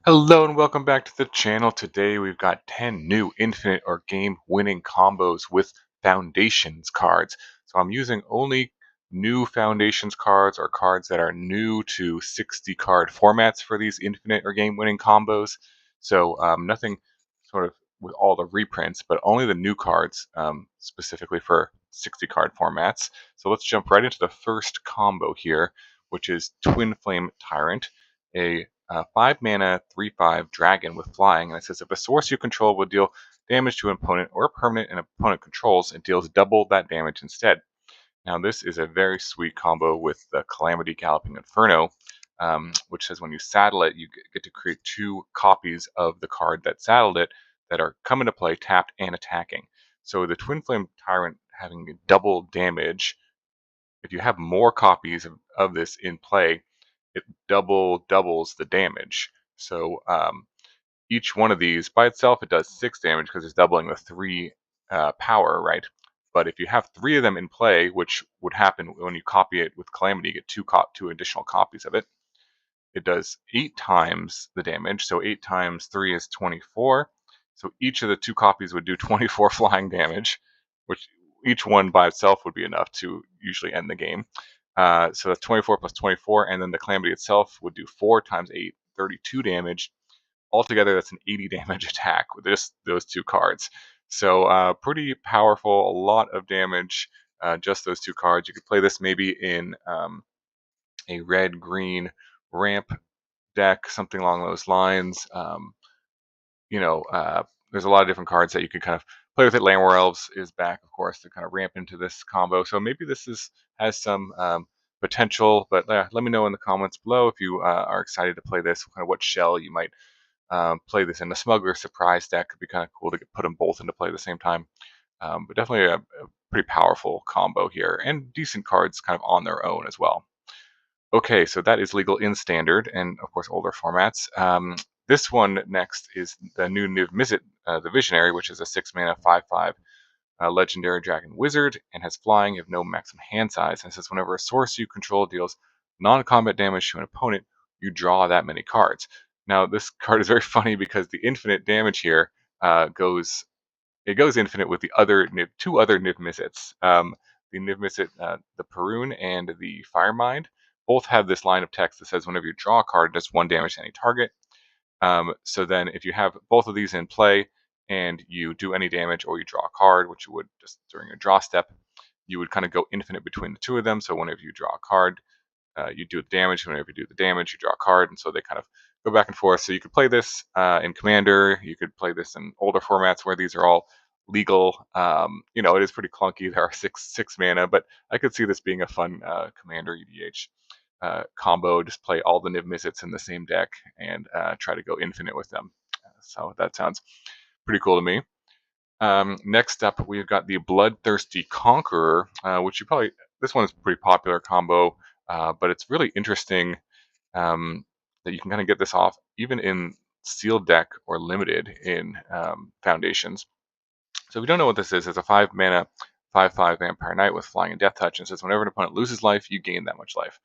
Hello and welcome back to the channel. Today we've got 10 new infinite or game winning combos with foundations cards. So I'm using only new foundations cards or cards that are new to 60 card formats for these infinite or game winning combos. So nothing sort of with all the reprints, but only the new cards specifically for 60 card formats. So let's jump right into the first combo here, which is Twinflame Tyrant, a 5 mana 3/5 dragon with flying, and it says if a source you control will deal damage to an opponent or a permanent an opponent controls, it deals double that damage instead. Now, this is a very sweet combo with the Calamity Galloping Inferno, which says when you saddle it, you get to create 2 copies of the card that saddled it that are come into play tapped and attacking. So the Twin Flame Tyrant having double damage, if you have more copies of this in play, it doubles the damage. So each one of these by itself, it does 6 damage because it's doubling the 3 power, right? But if you have 3 of them in play, which would happen when you copy it with Calamity, you get 2 additional copies of it. It does 8 times the damage, so 8 times 3 is 24. So each of the 2 copies would do 24 flying damage, which each one by itself would be enough to usually end the game. So that's 24 plus 24, and then the Calamity itself would do 4 times 8, 32 damage. Altogether, that's an 80 damage attack with just those 2 cards. So pretty powerful, a lot of damage, just those 2 cards. You could play this maybe in a red-green ramp deck, something along those lines. You know, there's a lot of different cards that you can kind of play with it. Landwar Elves is back, of course, to kind of ramp into this combo. So maybe this has some potential. But let me know in the comments below if you are excited to play this. Kind of what shell you might play this in. The Smuggler Surprise deck could be kind of cool to put them both into play at the same time. But definitely a pretty powerful combo here, and decent cards kind of on their own as well. Okay, so that is legal in standard and, of course, older formats. This one next is the new NIV Mizit the Visionary, which is a 6 mana 5/5 legendary dragon wizard and has flying of no maximum hand size. And it says whenever a source you control deals non-combat damage to an opponent, you draw that many cards. Now, this card is very funny because the infinite damage here goes infinite with the other 2 other NIV Mizits. The NIV Mizit, the Perun and the Firemind, both have this line of text that says whenever you draw a card, it does 1 damage to any target. So then if you have both of these in play and you do any damage or you draw a card, which you would just during your draw step, you would kind of go infinite between the 2 of them. So whenever you draw a card, you do the damage. Whenever you do the damage, you draw a card. And so they kind of go back and forth. So you could play this in Commander. You could play this in older formats where these are all legal. It is pretty clunky. There are six mana, but I could see this being a fun Commander EDH combo. Just play all the NIV Mizits in the same deck and try to go infinite with them. So that sounds pretty cool to me. Next up, we've got the Bloodthirsty Conqueror, which this one is a pretty popular combo, but it's really interesting that you can kind of get this off even in sealed deck or limited in Foundations. So if you don't know what this is, it's a 5 mana 5/5 Vampire Knight with Flying and Death Touch, and says whenever an opponent loses life, you gain that much life.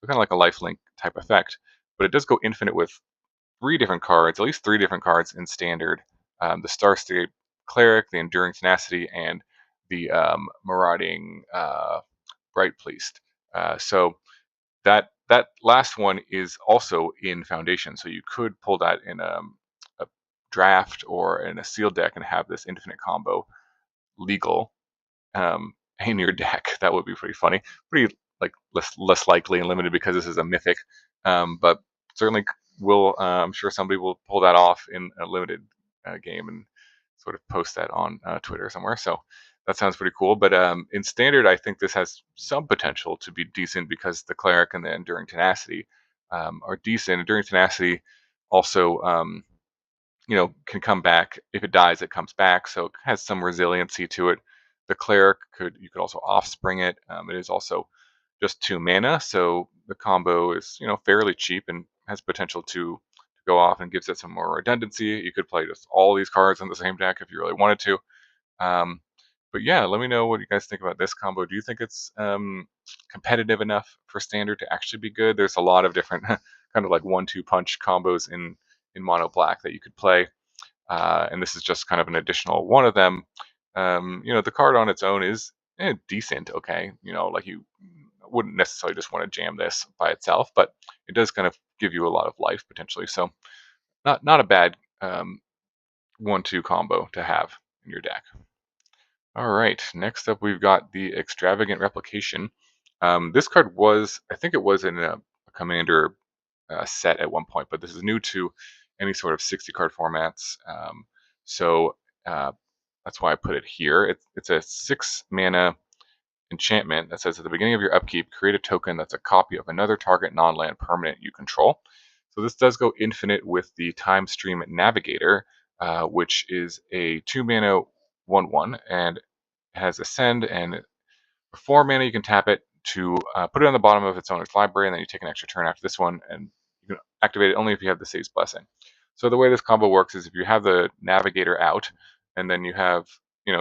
So kind of like a lifelink type effect, but it does go infinite with 3 different cards, at least 3 different cards in standard. The Starscape Cleric, the Enduring Tenacity, and the Marauding Bright Priest. So that last one is also in Foundation, so you could pull that in a draft or in a sealed deck and have this infinite combo legal in your deck. That would be pretty funny. Pretty like less likely and limited because this is a mythic, but certainly will. I'm sure somebody will pull that off in a limited game and sort of post that on Twitter somewhere. So that sounds pretty cool. But in standard, I think this has some potential to be decent because the cleric and the enduring tenacity are decent. Enduring tenacity also can come back. If it dies, it comes back, so it has some resiliency to it. The cleric you could also offspring it. It is also just 2 mana, so the combo is fairly cheap and has potential to go off and gives it some more redundancy. You could play just all these cards in the same deck if you really wanted to. But yeah, let me know what you guys think about this combo. Do you think it's competitive enough for standard to actually be good? There's a lot of different kind of like 1-2 punch combos in in mono black that you could play. And this is just kind of an additional one of them. The card on its own is decent, okay. Like you wouldn't necessarily just want to jam this by itself, but it does kind of give you a lot of life potentially. So not a bad 1-2 combo to have in your deck. All right, next up we've got the extravagant replication. This card was, I think it was in a commander set at one point, but this is new to any sort of 60 card formats. So that's why I put it here. It's a 6 mana enchantment that says at the beginning of your upkeep, create a token that's a copy of another target non-land permanent you control. So this does go infinite with the Time Stream Navigator, which is a 2 mana 1/1 and has Ascend, and for 4 mana you can tap it to put it on the bottom of its owner's library, and then you take an extra turn after this one, and you can activate it only if you have the Sage's Blessing. So the way this combo works is if you have the Navigator out, and then you have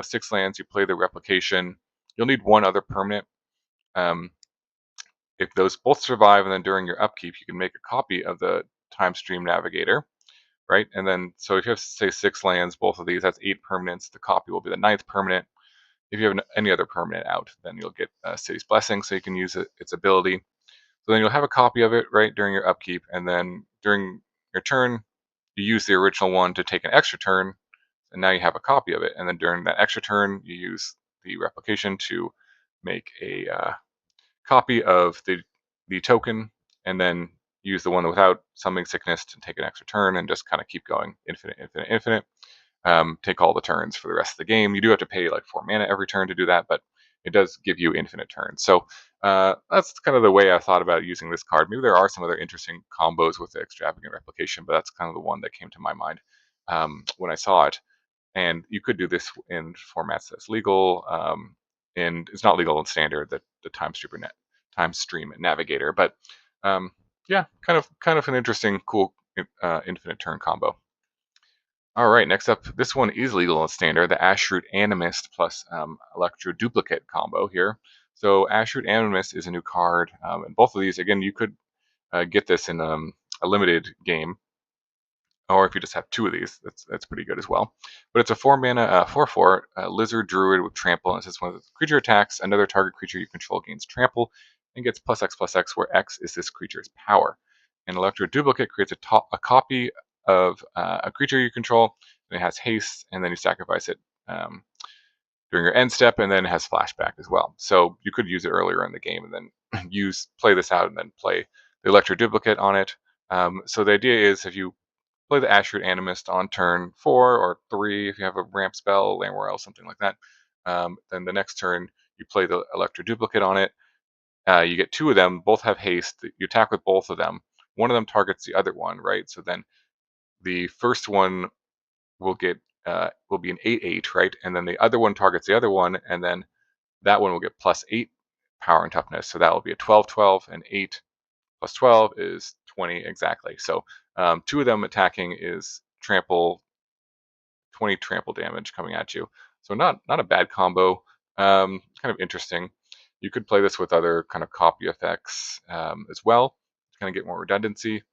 6 lands, you play the replication. You'll need one other permanent. If those both survive, and then during your upkeep, you can make a copy of the Time Stream Navigator, right? And then, so if you have, say, 6 lands, both of these, that's 8 permanents. The copy will be the 9th permanent. If you have any other permanent out, then you'll get City's Blessing, so you can use its ability. So then you'll have a copy of it, right, during your upkeep, and then during your turn, you use the original one to take an extra turn, and now you have a copy of it. And then during that extra turn, you use the replication to make a copy of the token, and then use the one without Summoning Sickness to take an extra turn, and just kind of keep going infinite, infinite, infinite. Take all the turns for the rest of the game. You do have to pay like 4 mana every turn to do that, but it does give you infinite turns. So that's kind of the way I thought about using this card. Maybe there are some other interesting combos with the extravagant replication, but that's kind of the one that came to my mind when I saw it. And you could do this in formats that's legal, and it's not legal in standard, the time stream navigator. But yeah, kind of an interesting, cool infinite turn combo. All right, next up, this one is legal in standard, the ashot animist plus electro duplicate combo here. So ashot animist is a new card, and both of these, again, you could get this in a limited game, or if you just have 2 of these, that's pretty good as well. But it's a 4 mana 4/4 lizard druid with trample, and it says when the creature attacks, another target creature you control gains trample and gets +X/+X, where X is this creature's power. And electro duplicate creates a copy of a creature you control, and it has haste, and then you sacrifice it during your end step, and then it has flashback as well. So you could use it earlier in the game, and then play this out, and then play the electro duplicate on it. So the idea is if you play the ashot animist on turn 4 or 3, if you have a ramp spell, land royal, something like that, then the next turn you play the electro duplicate on it. You get 2 of them, both have haste. You attack with both of them. One of them targets the other one, right? So then the first one will get will be an 8/8, right? And then the other one targets the other one, and then that one will get +8 power and toughness. So that will be a 12/12, and 8 plus 12 is 20 exactly. So 2 of them attacking is trample, 20 trample damage coming at you. So not a bad combo. Kind of interesting. You could play this with other kind of copy effects as well to kind of get more redundancy.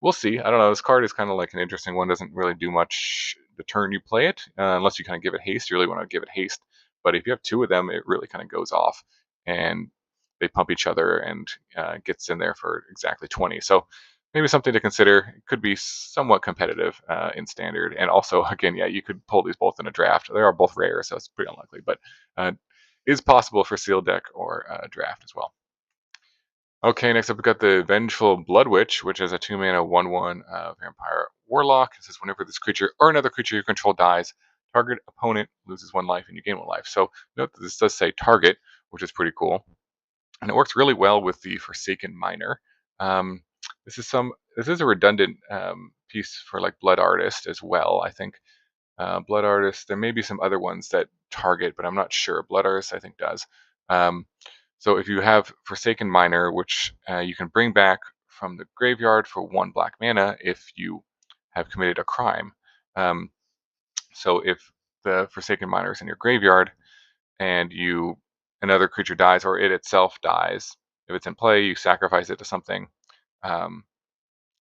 We'll see. I don't know. This card is kind of like an interesting one. Doesn't really do much the turn you play it, unless you kind of give it haste. You really want to give it haste. But if you have 2 of them, it really kind of goes off, and they pump each other, and gets in there for exactly 20. So maybe something to consider. It could be somewhat competitive in standard. And also, again, yeah, you could pull these both in a draft. They are both rare, so it's pretty unlikely. But is possible for sealed deck or draft as well. Okay, next up we've got the Vengeful Blood Witch, which is a 2 mana 1/1 vampire warlock. It says whenever this creature or another creature you control dies, target opponent loses 1 life and you gain 1 life. So note that this does say target, which is pretty cool. And it works really well with the Forsaken Miner. This is a redundant piece for like Blood Artist as well, I think. Blood Artist, there may be some other ones that target, but I'm not sure. Blood Artist, I think, does. So if you have Forsaken Miner, which you can bring back from the graveyard for 1 black mana if you have committed a crime. So if the Forsaken Miner is in your graveyard and another creature dies, or it itself dies, if it's in play, you sacrifice it to something,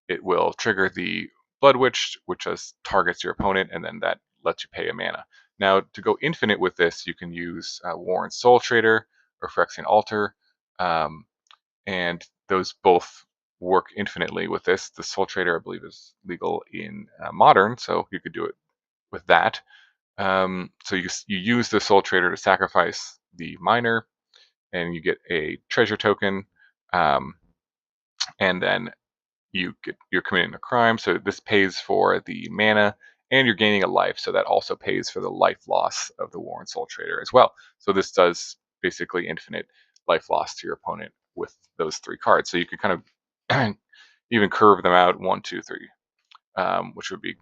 it will trigger the Blood Witch, which just targets your opponent, and then that lets you pay a mana. Now, to go infinite with this, you can use Warren Soul Trader or Phyrexian Altar, and those both work infinitely with this. The Soul Trader, I believe, is legal in Modern, so you could do it with that. So you use the Soul Trader to sacrifice the miner, and you get a treasure token, and then you're committing a crime. So this pays for the mana, and you're gaining a life, so that also pays for the life loss of the Warren Soul Trader as well. So this does basically infinite life loss to your opponent with those 3 cards. So you can kind of even curve them out 1, 2, 3, which would be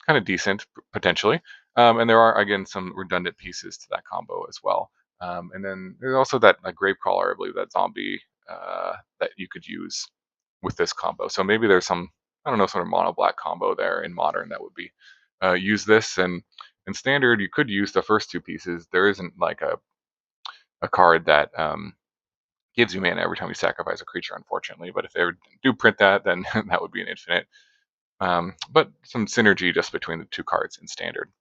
kind of decent potentially. And there are, again, some redundant pieces to that combo as well. And then there's also that Gravecrawler, I believe, that zombie that you could use with this combo. So maybe there's some, I don't know, sort of mono black combo there in Modern that would be use this. And in Standard, you could use the first 2 pieces. There isn't like a card that gives you mana every time you sacrifice a creature, unfortunately. But if they do print that, then that would be an infinite. But some synergy just between the 2 cards in Standard.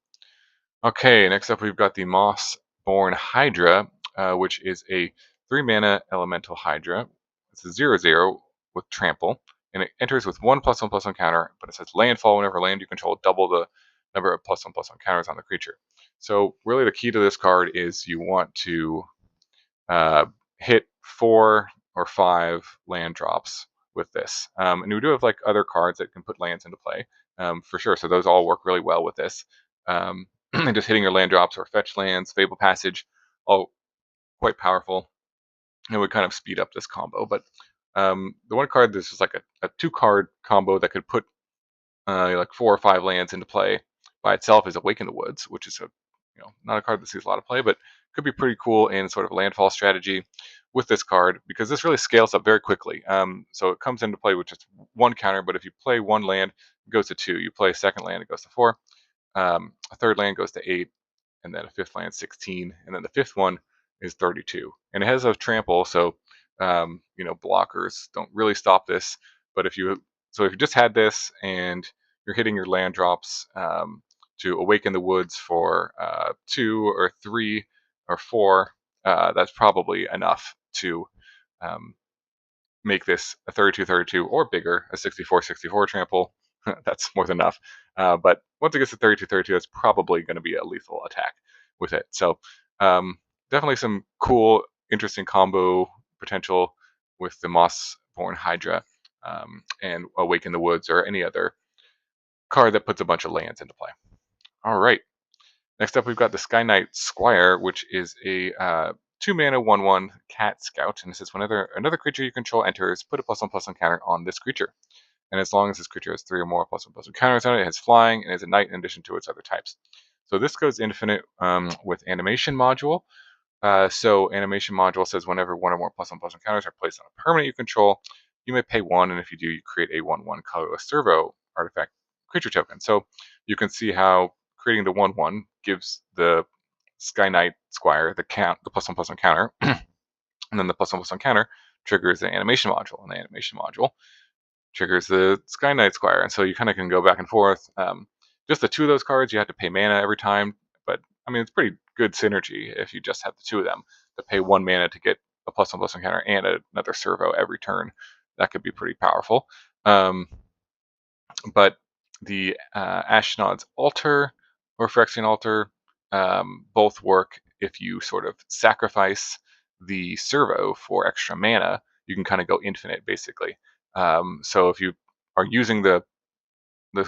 Okay, next up we've got the Mossborn Hydra, which is a 3 mana elemental Hydra. It's a 0/0 with trample, and it enters with 1/1/1 counter, but it says landfall whenever land you control double the number of +1/+1 counters on the creature. So really the key to this card is you want to hit 4 or 5 land drops with this. And we do have like other cards that can put lands into play, for sure. So those all work really well with this. And just hitting your land drops or fetch lands, Fable Passage, all quite powerful. And would kind of speed up this combo. But the one card that's just like a 2-card combo that could put like 4 or 5 lands into play by itself is Awaken the Woods, which is not a card that sees a lot of play, but could be pretty cool in sort of landfall strategy with this card, because this really scales up very quickly. So it comes into play with just 1 counter, but if you play 1 land, it goes to 2. You play a second land, it goes to 4. A third land goes to 8, and then a 5th land 16, and then the 5th one is 32. And it has a trample, so blockers don't really stop this. But if you just had this and you're hitting your land drops to Awaken the Woods for 2 or 3 or 4, that's probably enough to make this a 32/32 or bigger, a 64/64 trample. That's more than enough. But once it gets to 32/32, that's probably going to be a lethal attack with it. So definitely some cool, interesting combo potential with the Mossborn Hydra and Awaken the Woods or any other card that puts a bunch of lands into play. All right. Next up, we've got the Knight Squire, which is a 2 mana 1/1 cat scout. And this is whenever another creature you control enters, put a +1/+1 counter on this creature. And as long as this creature has 3 or more +1/+1 counters on it, it has flying and is a knight in addition to its other types. So this goes infinite with animation module. So animation module says whenever 1 or more +1/+1 counters are placed on a permanent you control, you may pay 1, and if you do, you create a 1/1 colorless servo artifact creature token. So you can see how creating the 1/1 gives the Knight Squire the +1/+1 counter, and then the +1/+1 counter triggers the animation module, and the animation module triggers the Knight Squire. And so you kind of can go back and forth. Just the 2 of those cards, you have to pay mana every time, but I mean, it's pretty good synergy if you just have the 2 of them to pay 1 mana to get a +1/+1 counter and another servo every turn. That could be pretty powerful. But the Ashnod's Altar or Phyrexian Altar both work if you sort of sacrifice the servo for extra mana. You can kind of go infinite, basically. So if you are using the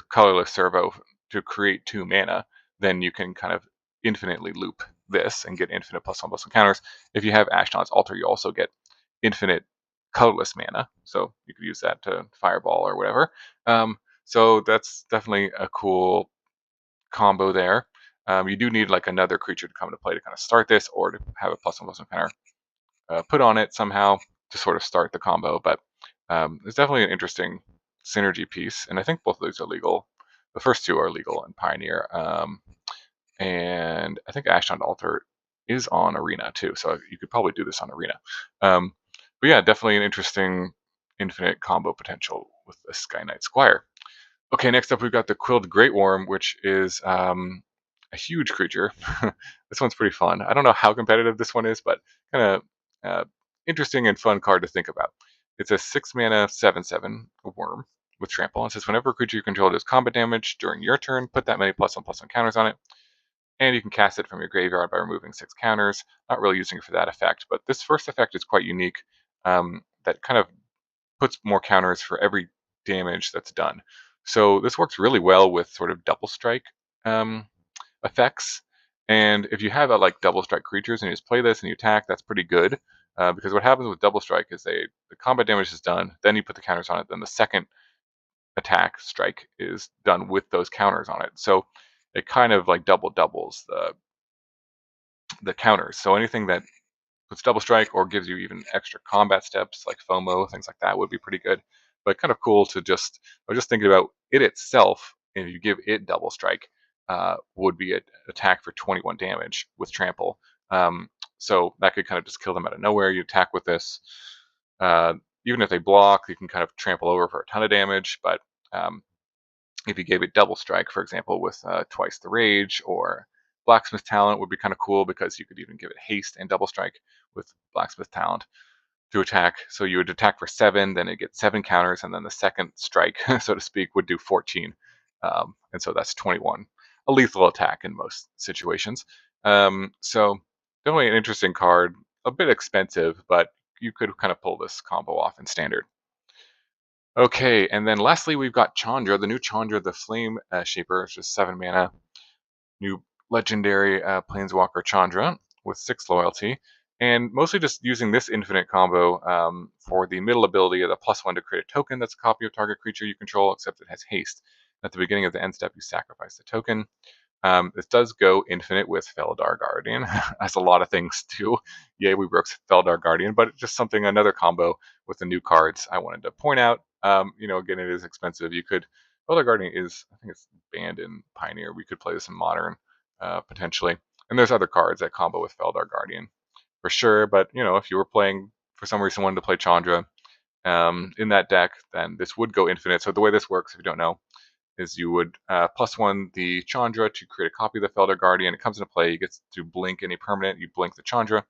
colorless servo to create 2 mana, then you can kind of infinitely loop this and get infinite +1/+1 counters. If you have Ashnod's Altar, you also get infinite colorless mana, so you could use that to fireball or whatever. So that's definitely a cool combo there. You do need like another creature to come into play to kind of start this, or to have a +1/+1 counter put on it somehow to sort of start the combo. But it's definitely an interesting synergy piece, and I think both of these are legal. The first 2 are legal in Pioneer, and I think Ashnod Altar is on Arena too, so you could probably do this on Arena. But yeah, definitely an interesting infinite combo potential with the Knight Squire. Okay, next up we've got the Quilled Greator, which is a huge creature. This one's pretty fun. I don't know how competitive this one is, but kind of interesting and fun card to think about. It's a 6-mana 7/7 worm with trample. It says whenever a creature you control does combat damage during your turn, put that many +1/+1 counters on it. And you can cast it from your graveyard by removing 6 counters. Not really using it for that effect, but this first effect is quite unique. That kind of puts more counters for every damage that's done. So this works really well with sort of double strike um, effects. And if you have like double strike creatures and you just play this and you attack, that's pretty good. Because what happens with double strike is the combat damage is done, then you put the counters on it, then the second attack strike is done with those counters on it. So it kind of like doubles the counters. So anything that puts double strike or gives you even extra combat steps like FOMO, things like that would be pretty good. But kind of cool to just, I was just thinking about it itself. If you give it double strike, would be an attack for 21 damage with trample. So that could kind of just kill them out of nowhere. You attack with this. Uh, Even if they block, you can kind of trample over for a ton of damage. But um, if you gave it double strike, for example, with twice the rage, or blacksmith talent would be kind of cool because you could even give it haste and double strike with blacksmith talent to attack. So you would attack for 7, then it gets 7 counters, and then the second strike, so to speak, would do 14. And so that's 21. A lethal attack in most situations. So definitely an interesting card. A bit expensive, but you could kind of pull this combo off in standard. Okay, and then lastly, we've got Chandra, the new Chandra, the Flame Shaper. It's just 7 mana, new legendary Planeswalker Chandra with 6 loyalty. And mostly just using this infinite combo for the middle ability of the +1 to create a token that's a copy of target creature you control, except it has haste. At the beginning of the end step, you sacrifice the token. This does go infinite with Felidar Guardian, as a lot of things do. Yay, we broke Felidar Guardian, but it's just something, another combo with the new cards I wanted to point out. Again, it is expensive. You could, Felidar Guardian is, I think it's banned in Pioneer. We could play this in Modern, potentially. And there's other cards that combo with Felidar Guardian, for sure. But, if you were playing, for some reason, wanted to play Chandra in that deck, then this would go infinite. So the way this works, if you don't know, is you would +1 the Chandra to create a copy of the Felidar Guardian. It comes into play. You get to blink any permanent. You blink the Chandra,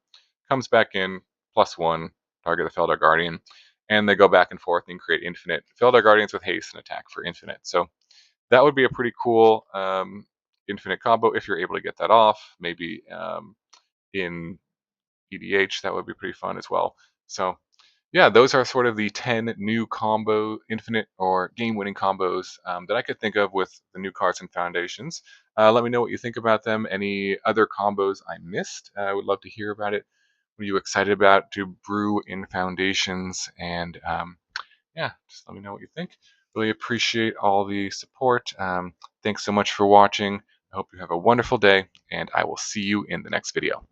comes back in, +1, target the Felidar Guardian, and they go back and forth and create infinite Felidar Guardians with haste and attack for infinite. So that would be a pretty cool infinite combo if you're able to get that off. Maybe in EDH, that would be pretty fun as well. So yeah, those are sort of the 10 new combo, infinite or game-winning combos that I could think of with the new cards and foundations. Let me know what you think about them. Any other combos I missed? I would love to hear about it. What are you excited about to brew in foundations? And yeah, just let me know what you think. Really appreciate all the support. Thanks so much for watching. I hope you have a wonderful day, and I will see you in the next video.